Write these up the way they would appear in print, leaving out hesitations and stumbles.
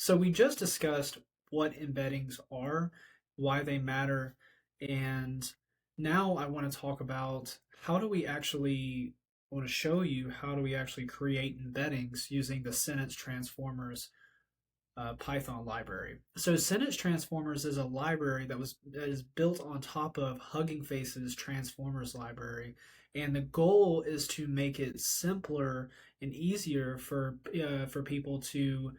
So we just discussed what embeddings are, why they matter, and now I want to talk about how do we actually I want to show you how do we actually create embeddings using the sentence transformers Python library. So sentence transformers is a library that is built on top of Hugging Face's transformers library, and the goal is to make it simpler and easier for people to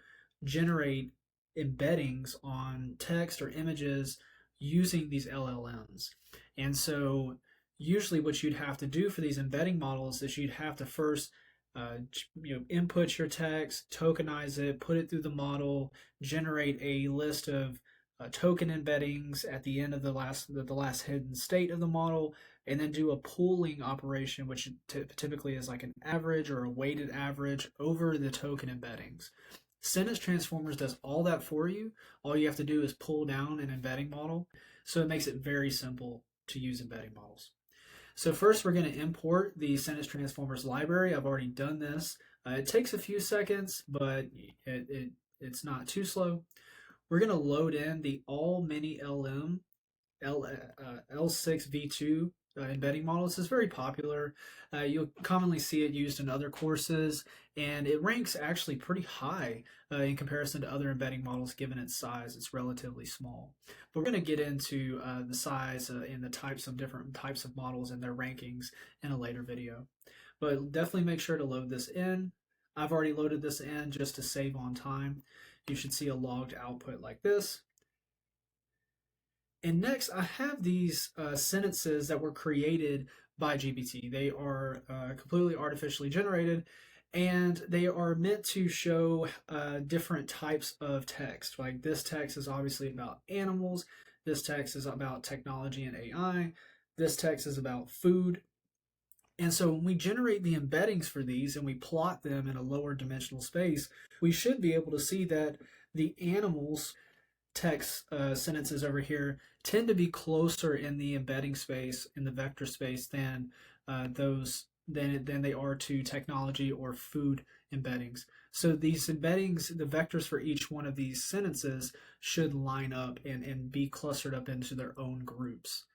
generate embeddings on text or images using these LLMs. And so usually what you'd have to do for these embedding models is you'd have to first input your text, tokenize it, put it through the model, generate a list of token embeddings at the end of the last hidden state of the model, and then do a pooling operation, which typically is like an average or a weighted average over the token embeddings. Sentence Transformers does all that for you. All you have to do is pull down an embedding model, so it makes it very simple to use embedding models. So first we're going to import the sentence transformers library. I've already done this. It takes a few seconds, but it's not too slow. We're going to load in the all mini LM L6v2 embedding models. Is very popular. You'll commonly see it used in other courses, and it ranks actually pretty high in comparison to other embedding models given its size. It's relatively small. But we're going to get into the size and the different types of models and their rankings in a later video. But definitely make sure to load this in. I've already loaded this in just to save on time. You should see a logged output like this. And next, I have these sentences that were created by GPT. They are completely artificially generated, and they are meant to show different types of text. Like this text is obviously about animals. This text is about technology and AI. This text is about food. And so when we generate the embeddings for these and we plot them in a lower dimensional space, we should be able to see that the animals text sentences over here tend to be closer in the embedding space, in the vector space, than than they are to technology or food embeddings. So these embeddings, the vectors for each one of these sentences should line up and be clustered up into their own groups.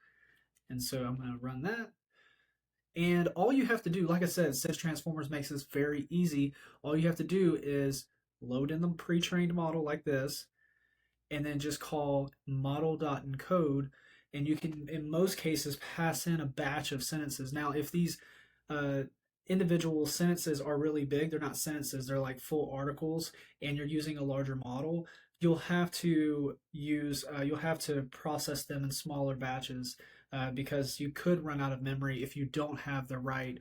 And so I'm going to run that. And all you have to do, like I said, Sys Transformers makes this very easy. All you have to do is load in the pre-trained model like this, and then just call model.encode, and you can, in most cases, pass in a batch of sentences. Now, if these individual sentences are really big, they're not sentences, they're like full articles, and you're using a larger model, you'll have to process them in smaller batches because you could run out of memory if you don't have the right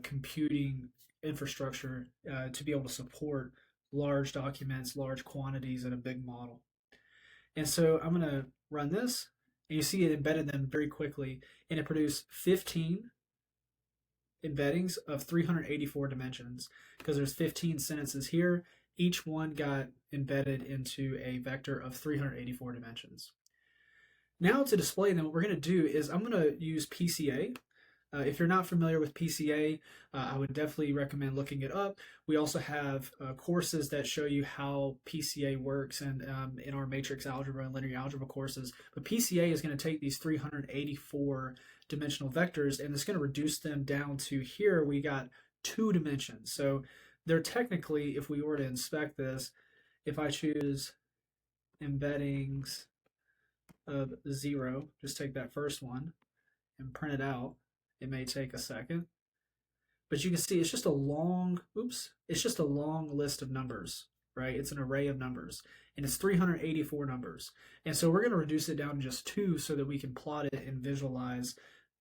computing infrastructure to be able to support large documents, large quantities in a big model. And so I'm going to run this, and you see it embedded them very quickly, and it produced 15 embeddings of 384 dimensions because there's 15 sentences here. Each one got embedded into a vector of 384 dimensions. Now to display them, what we're going to do is I'm going to use PCA. If you're not familiar with PCA, I would definitely recommend looking it up. We also have courses that show you how PCA works and in our matrix algebra and linear algebra courses. But PCA is going to take these 384 dimensional vectors and it's going to reduce them down to here we got 2 dimensions. So they're technically, if we were to inspect this, if I choose embeddings of 0, just take that first one and print it out. It may take a second, but you can see it's just a long, it's just a long list of numbers, right? It's an array of numbers, and it's 384 numbers. And so we're going to reduce it down to just 2 so that we can plot it and visualize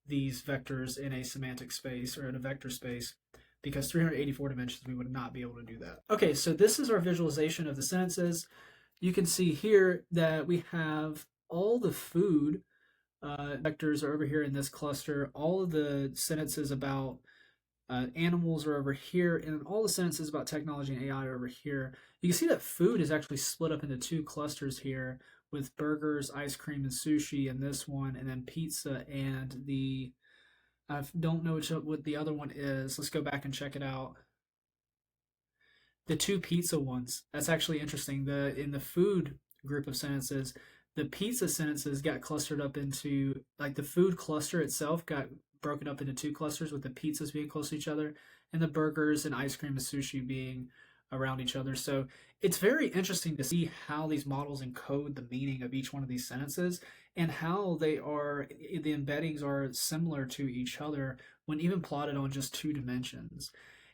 these vectors in a semantic space or in a vector space, because 384 dimensions, we would not be able to do that. Okay, so this is our visualization of the sentences. You can see here that we have all the food vectors are over here in this cluster. All of the sentences about animals are over here, and all the sentences about technology and AI are over here. You can see that food is actually split up into 2 clusters here, with burgers, ice cream, and sushi in this one, and then pizza and the I don't know what the other one is. Let's go back and check it out. The two pizza ones. That's actually interesting. The in the food group of sentences, the pizza sentences got clustered up into like the food cluster itself got broken up into two clusters with the pizzas being close to each other and the burgers and ice cream and sushi being around each other. So it's very interesting to see how these models encode the meaning of each one of these sentences and how the embeddings are similar to each other when even plotted on just two dimensions.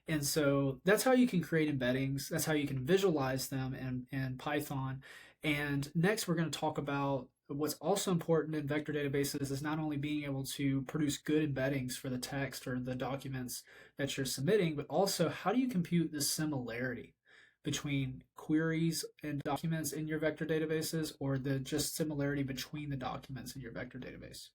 And so that's how you can create embeddings. That's how you can visualize them in Python. And next, we're going to talk about what's also important in vector databases is not only being able to produce good embeddings for the text or the documents that you're submitting, but also how do you compute the similarity between queries and documents in your vector databases or the just similarity between the documents in your vector database.